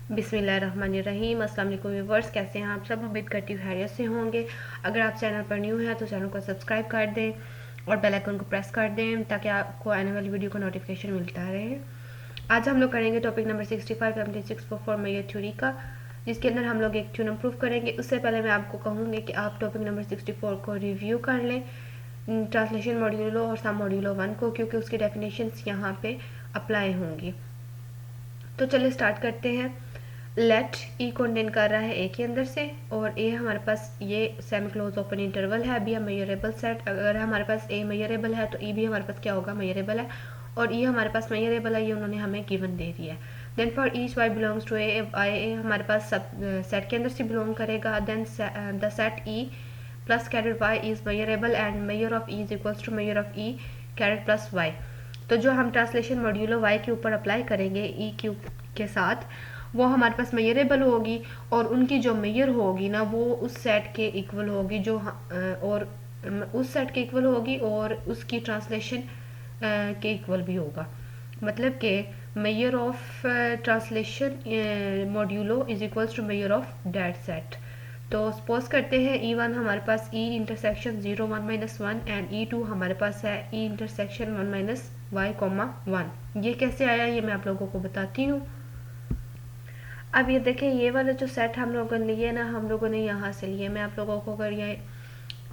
बिस्मिल्लाहिर्रहमानिर्रहीम। अस्सलाम वालेकुम व्यूअर्स, कैसे हैं आप सब? उम्मीद करती हूँ खैरियत से होंगे। अगर आप चैनल पर न्यू हैं तो चैनल को सब्सक्राइब कर दें और बेल आइकन को प्रेस कर दें ताकि आपको आने वाली वीडियो का नोटिफिकेशन मिलता रहे। आज हम लोग करेंगे topic number 65 76 for measure theory का, जिसके अंदर हम लोग एक थ्योरम प्रूफ करेंगे। उससे पहले मैं आपको कहूँगी कि आप टॉपिक नंबर 64 को रिव्यू कर लें, ट्रांसलेशन मॉड्यूलो और सम मॉड्यूलो 1 को, क्योंकि उसकी डेफिनेशंस यहाँ पे अप्लाई होंगी। तो चलिए स्टार्ट करते हैं। लेट ई कंटेन कर रहा है ए के अंदर से, और ए हमारे पास ये सेमी क्लोज ओपन इंटरवल है, बी मेजरेबल सेट। अगर हमारे पास ए मेजरेबल है तो ई भी हमारे पास क्या होगा, मेजरेबल है। और ई हमारे पास मेजरेबल है, ये उन्होंने हमें गिवन दे दिया है। Then for each Y belongs to A, I हमारे पास सब सेट के अंदर से बिलोंग करेगा। Then the set E plus caret Y is measurable and measure of E is equals to measure of E caret plus Y. तो जो हम ट्रांसलेशन मॉड्यूलो वाई के ऊपर अप्लाई करेंगे ई क्यू के साथ, वो हमारे पास मेजरेबल होगी, और उनकी जो मेजर होगी ना वो उस सेट के इक्वल होगी, जो और उस सेट के इक्वल होगी और उसकी ट्रांसलेशन के इक्वल भी होगा। मतलब कि measure of translation modulo is equals to measure of that set. तो सपोज करते हैं E1 हमारे पास E intersection 0 1 minus 1 and E2 हमारे पास है E intersection 1 minus y comma 1। ये कैसे आया ये मैं आप लोगों को बताती हूँ। अब ये देखें, ये वाला जो सेट हम लोगों ने लिए ना, हम लोगों ने यहाँ से लिए। मैं आप लोगों को अगर ये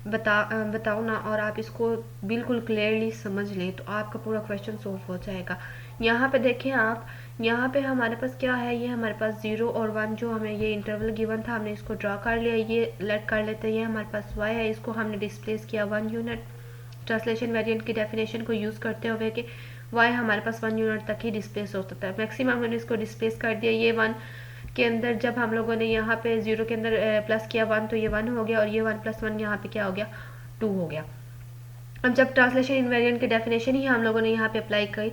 बताऊँ ना और आप इसको बिल्कुल क्लियरली समझ लें तो आपका पूरा क्वेश्चन सॉल्व हो जाएगा। यहाँ पे देखें आप, यहाँ पे हमारे पास क्या है, ये हमारे पास 0 और 1 जो हमें ये इंटरवल गिवन था, हमने इसको ड्रा कर लिया। ये लेट कर लेते हैं, ये हमारे पास y है, इसको हमने डिस्प्लेस किया 1 यूनिट ट्रांसलेशन वेरिएंट की डेफिनेशन को यूज़ करते हुए कि y हमारे पास 1 यूनिट तक ही डिस्प्लेस हो सकता है। मैक्सिमम हमने इसको डिस्प्लेस कर दिया। ये 1 के अंदर जब हम लोगों ने यहाँ पे 0 के अंदर प्लस किया 1 तो ये 1 हो गया, और ये 1 प्लस 1 यहाँ पे क्या हो गया, 2 हो गया। अब जब ट्रांसलेशन इनवेरिएंट की डेफिनेशन ही हम लोगों ने यहाँ पे अप्लाई की,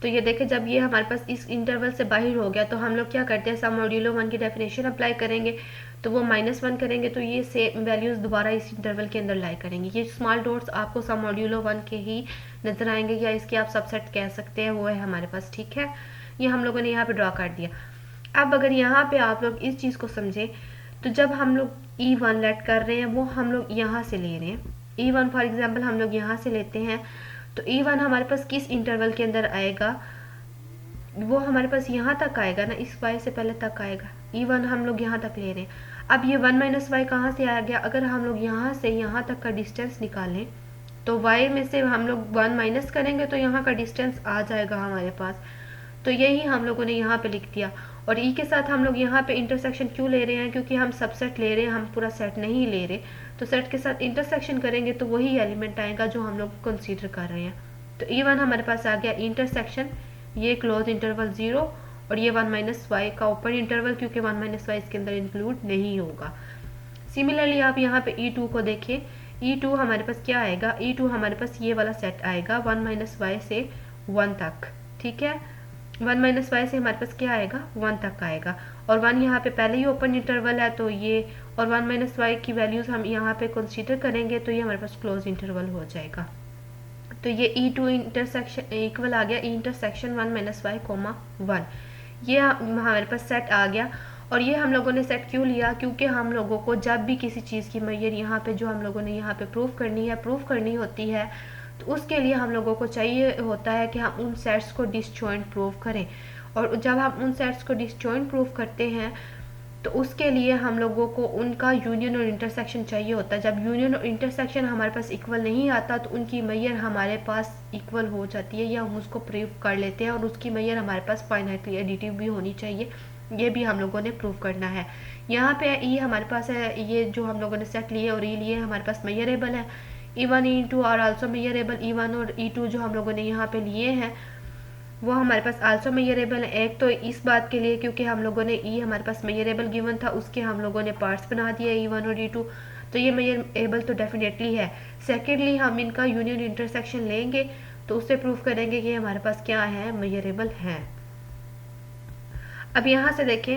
तो ये देखें जब ये हमारे पास इस इंटरवल से बाहर हो गया तो हम लोग क्या करते हैं, सम मॉड्यूलो 1 की डेफिनेशन अप्लाई करेंगे, तो वो -1 करेंगे तो ये सेम वैल्यूज़ दोबारा इस इंटरवल के अंदर लाई करेंगे। ये स्मॉल डॉट्स आपको सम मॉड्यूलो 1 के ही नजर आएंगे, या इसके आप सबसेट कह सकते हैं, वो है हमारे पास। ठीक है, ये हम लोगों ने यहाँ पे ड्रा कर दिया। अब अगर यहाँ पे आप लोग इस चीज़ को समझें, तो जब हम लोग E1 लेट कर रहे हैं वो हम लोग यहाँ से ले रहे हैं। E1 फॉर एग्जांपल हम लोग यहाँ से लेते हैं, तो E1 हमारे पास किस इंटरवल के अंदर आएगा, वो हमारे पास यहाँ तक आएगा ना, इस y से पहले तक आएगा। E1 हम लोग यहाँ तक ले रहे हैं। अब ये 1 माइनस वाई कहाँ से आ गया, अगर हम लोग यहाँ से यहाँ तक का डिस्टेंस निकालें तो y में से हम लोग 1 माइनस करेंगे तो यहाँ का डिस्टेंस आ जाएगा हमारे पास। तो यही हम लोगों ने यहाँ पे लिख दिया। और ई के साथ हम लोग यहाँ पे इंटरसेक्शन क्यों ले रहे हैं, क्योंकि हम सबसेट ले रहे हैं, हम पूरा सेट नहीं ले रहे। तो सेट के साथ इंटरसेक्शन करेंगे तो वही एलिमेंट आएगा जो हम लोग कंसीडर कर रहे हैं। तो E1 हमारे पास आ गया इंटरसेक्शन, ये क्लोज इंटरवल 0 और ये 1 माइनस वाई का ओपन इंटरवल, क्योंकि 1 माइनस वाई इसके अंदर इंक्लूड नहीं होगा। सिमिलरली आप यहाँ पे E2 को देखें, E2 हमारे पास क्या आएगा, E2 हमारे पास ये वाला सेट आएगा 1 माइनस वाई से 1 तक। ठीक है, 1 माइनस वाई से हमारे पास क्या आएगा, 1 तक आएगा, और 1 यहाँ पे पहले ही ओपन इंटरवल है तो ये, और 1 माइनस वाई की वैल्यूज़ हम यहाँ पे कंसीडर करेंगे तो ये हमारे पास क्लोज इंटरवल हो जाएगा। तो ये E2 इंटरसेक्शन इक्वल आ गया E intersection 1 minus y comma 1। ये हमारे पास सेट आ गया। और ये हम लोगों ने सेट क्यों लिया, क्योंकि हम लोगों को जब भी किसी चीज़ की मेजर यहाँ पे जो हम लोगों ने यहाँ पे प्रूफ करनी होती है, तो उसके लिए हम लोगों को चाहिए होता है कि हम उन सेट्स को डिसजॉइंट प्रूफ करें। और जब हम उन सेट्स को डिसजॉइंट प्रूफ करते हैं तो उसके लिए हम लोगों को उनका यूनियन और इंटरसेक्शन चाहिए होता है। जब यूनियन और इंटरसेक्शन हमारे पास इक्वल नहीं आता तो उनकी मेजर हमारे पास इक्वल हो जाती है, या हम उसको प्रूव कर लेते हैं, और उसकी मेजर हमारे पास फाइनाइटली एडिटिव भी होनी चाहिए। ये भी हम लोगों ने प्रूव करना है। यहाँ पे ई हमारे पास है, ये जो हम लोगों ने सेट लिए और ई लिए हमारे पास मेजरेबल है। E1 E2 are also measurable. E1 और E2 जो हम लोगों ने यहाँ पे लिए हैं वो हमारे पास आल्सो मेजरेबल है। एक तो इस बात के लिए क्योंकि हम लोगों ने ई हमारे पास मेजरेबल गिवन था, उसके हम लोगों ने पार्ट्स बना दिए E1 और E2, तो ये मेजरेबल तो डेफिनेटली है। सेकेंडली हम इनका यूनियन इंटरसेक्शन लेंगे तो उससे प्रूव करेंगे कि हमारे पास क्या है, मेजरेबल है। अब यहाँ से देखें,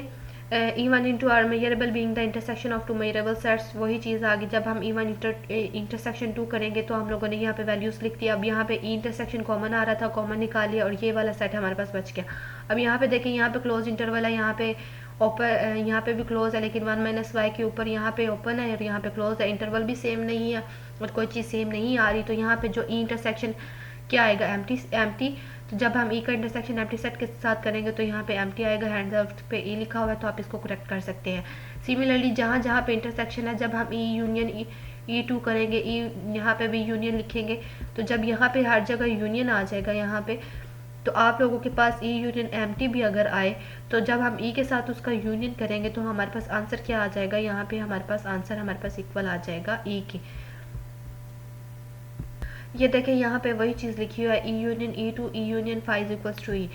E1 into R measurable being the intersection of two measurable sets, वही चीज़ आ गई। जब हम E1 इंटरसेक्शन 2 करेंगे तो हम लोगों ने यहाँ पे वैल्यूज़ लिख दिया। अब यहाँ पे E इंटरसेक्शन कॉमन आ रहा था, कॉमन निकाल लिया और ये वाला सेट हमारे पास बच गया। अब यहाँ पे देखें, यहाँ पे क्लोज इंटरवल है, यहाँ पे ओपन, यहाँ पे भी क्लोज है, लेकिन 1 माइनस वाई के ऊपर यहाँ पे ओपन है और यहाँ पे क्लोज है, इंटरवल भी सेम नहीं है और कोई चीज़ सेम नहीं आ रही, तो यहाँ पे जो ई इंटरसेक्शन क्या आएगा, एम्प्टी। तो जब हम ई का इंटरसेक्शन एम्प्टी सेट के साथ करेंगे तो यहाँ पे एम्प्टी आएगा, हैंड्स आउट पे ई लिखा हुआ है तो आप इसको करेक्ट कर सकते हैं। सिमिलरली जहाँ जहाँ पे इंटरसेक्शन है, जब हम ई यूनियन E2 करेंगे, ई यहाँ पे भी यूनियन लिखेंगे, तो जब यहाँ पे हर जगह यूनियन आ जाएगा यहाँ पे, तो आप लोगों के पास ई यूनियन एम्प्टी भी अगर आए तो जब हम ई के साथ उसका यूनियन करेंगे तो हमारे पास आंसर क्या आ जाएगा, यहाँ पे हमारे पास आंसर हमारे पास इक्वल आ जाएगा ई के। ये देखें यहाँ पे वही चीज़ लिखी हुई है, E union E2 E union phi is equals to E.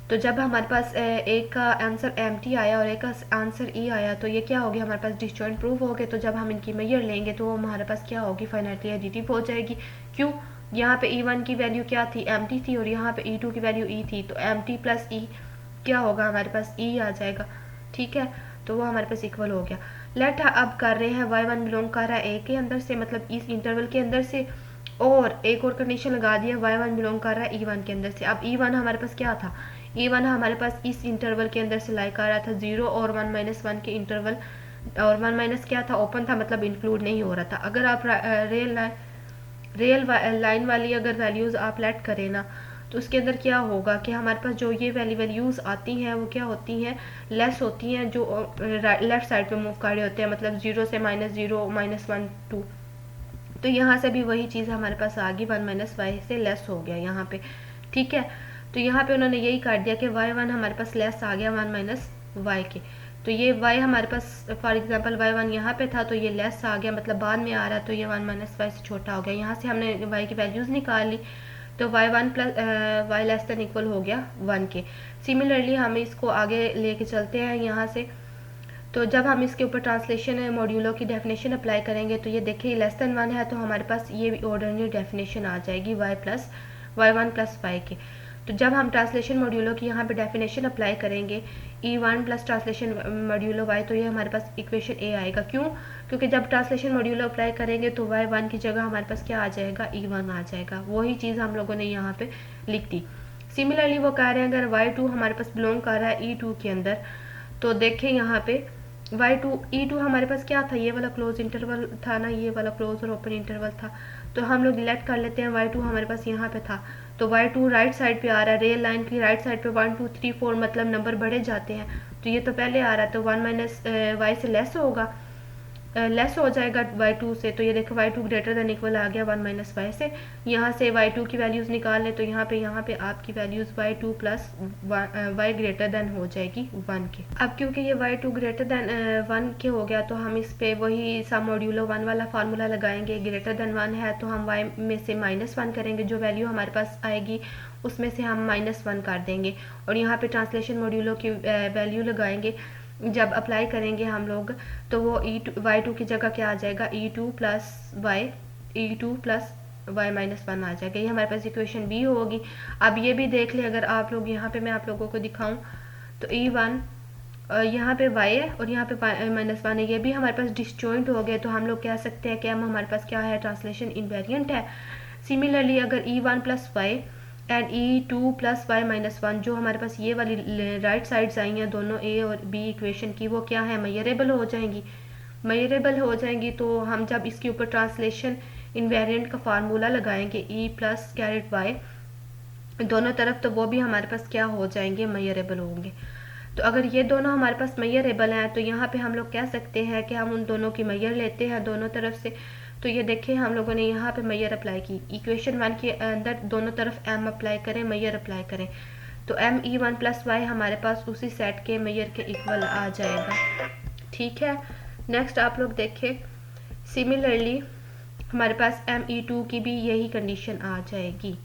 तो जब हमारे पास एक का आंसर एम्प्टी आया और एक का आंसर ई आया, तो ये क्या हो गया, हमारे पास डिसजॉइंट प्रूफ हो गए। तो जब हम इनकी मेजर लेंगे तो हमारे पास क्या होगी, फाइनाइटली एडिटिव हो जाएगी। क्यों, यहाँ पे E1 की वैल्यू क्या थी, एम्प्टी थी, और यहाँ पे E2 की वैल्यू ई थी, तो एम्प्टी प्लस ई क्या होगा, हमारे पास ई आ जाएगा। ठीक है, तो वो हमारे पास इक्वल हो गया। लेट अब कर रहे हैं y1 बिलोंग कर रहा है ए के अंदर से, मतलब इस इंटरवल के अंदर से, और एक और कंडीशन लगा दिया y1 बिलोंग कर रहा है E1 के अंदर से। अब E1 हमारे पास क्या था, E1 हमारे पास इस इंटरवल के अंदर से लाइक आ रहा था 0 और 1 माइनस 1 के इंटरवल, और 1 माइनस क्या था, ओपन था, मतलब इंक्लूड नहीं हो रहा था। अगर आप रियल लाइन वाली अगर वैल्यूज़ आप लेट करें ना, तो उसके अंदर क्या होगा कि हमारे पास जो ये वैल्यूज़ आती हैं वो क्या होती हैं, लेस होती हैं, जो लेफ्ट साइड पे मूव कर रहे होते हैं, मतलब 0 से -0 -1 2। तो यहाँ से भी वही चीज़ हमारे पास आ गई, 1 माइनस वाई से लेस हो गया यहाँ पे। ठीक है, तो यहाँ पे उन्होंने यही कर दिया कि y1 हमारे पास लेस आ गया 1 माइनस वाई के। तो ये y हमारे पास फॉर एग्जांपल y1 यहाँ पे था, तो ये लेस आ गया, मतलब बाद में आ रहा, तो ये 1 माइनस वाई से छोटा हो गया। यहाँ से हमने y की वैल्यूज़ निकाल ली, तो y1 plus y less than equal हो गया 1 के। सिमिलरली हम इसको आगे लेके चलते हैं यहाँ से। तो जब हम इसके ऊपर ट्रांसलेशन मॉड्यूलो की डेफिनेशन अप्लाई करेंगे, तो ये देखिए लेस देन 1 है, तो हमारे पास ये ऑर्डिनरी डेफिनेशन आ जाएगी y1 प्लस वाई के। तो जब हम ट्रांसलेशन मॉड्यूलो की यहाँ पे डेफिनेशन अप्लाई करेंगे E1 plus translation modulo y, तो ये हमारे पास इक्वेशन ए आएगा। क्यों, क्योंकि जब ट्रांसलेशन मॉड्यूलो अप्लाई करेंगे तो y1 की जगह हमारे पास क्या आ जाएगा, E1 आ जाएगा। वही चीज़ हम लोगों ने यहाँ पे लिख दी। सिमिलरली वो कह रहे हैं अगर y2 हमारे पास बिलोंग कर रहा है E2 के अंदर, तो देखें यहाँ पे E2 हमारे पास क्या था, ये वाला क्लोज इंटरवल था ना, ये वाला क्लोज और ओपन इंटरवल था। तो हम लोग डिलीट कर लेते हैं, y2 हमारे पास यहाँ पे था, तो y2 राइट साइड पे आ रहा है, रियल लाइन की राइट साइड पे 1 2 3 4 मतलब नंबर बढ़े जाते हैं, तो ये तो पहले आ रहा है, तो 1 माइनस वाई से लेस होगा, लेस हो जाएगा y2 से। तो ये देखो y2 ग्रेटर देन इक्वल आ गया 1 माइनस वाई से। यहाँ से y2 की वैल्यूज़ निकाल लें, तो यहाँ पे आपकी values y2 plus y greater than हो जाएगी 1 के। अब क्योंकि ये y2 ग्रेटर देन 1 के हो गया, तो हम इस पे वही सम मॉड्यूलो 1 वाला फार्मूला लगाएंगे। ग्रेटर देन 1 है तो हम y में से -1 करेंगे, जो वैल्यू हमारे पास आएगी उसमें से हम -1 कर देंगे, और यहाँ पे ट्रांसलेशन मॉड्यूलो की वैल्यू लगाएंगे। जब अप्लाई करेंगे हम लोग, तो वो y2 की जगह क्या आ जाएगा, E2 प्लस y माइनस 1 आ जाएगा। ये हमारे पास इक्वेशन बी होगी। अब ये भी देख लें, अगर आप लोग यहाँ पे मैं आप लोगों को दिखाऊं, तो E1 यहाँ पे y है और यहाँ पे -1 है, ये भी हमारे पास डिसजॉइंट हो गए, तो हम लोग कह सकते हैं कि हम हमारे पास क्या है, ट्रांसलेशन इनवेरिएंट है। सिमिलरली अगर E1 plus y and E2 plus y minus 1, जो हमारे पास ये वाली राइट साइड्स आई हैं दोनों ए और बी इक्वेशन की, वो क्या है, मेजरेबल हो जाएंगी। तो हम जब इसके ऊपर ट्रांसलेशन इनवेरिएंट का फार्मूला लगाएंगे E प्लस कैरेट वाई दोनों तरफ, तो वो भी हमारे पास क्या हो जाएंगे, मेजरेबल होंगे। तो अगर ये दोनों हमारे पास मेजरेबल हैं, तो यहाँ पे हम लोग कह सकते हैं कि हम उन दोनों की मेजर लेते हैं दोनों तरफ से। तो ये देखें हम लोगों ने यहाँ पे मेजर अप्लाई की, इक्वेशन 1 के अंदर दोनों तरफ m अप्लाई करें, मेजर अप्लाई करें, तो m E1 प्लस वाई हमारे पास उसी सेट के मेजर के इक्वल आ जाएगा। ठीक है, नेक्स्ट आप लोग देखें, सिमिलरली हमारे पास m E2 की भी यही कंडीशन आ जाएगी।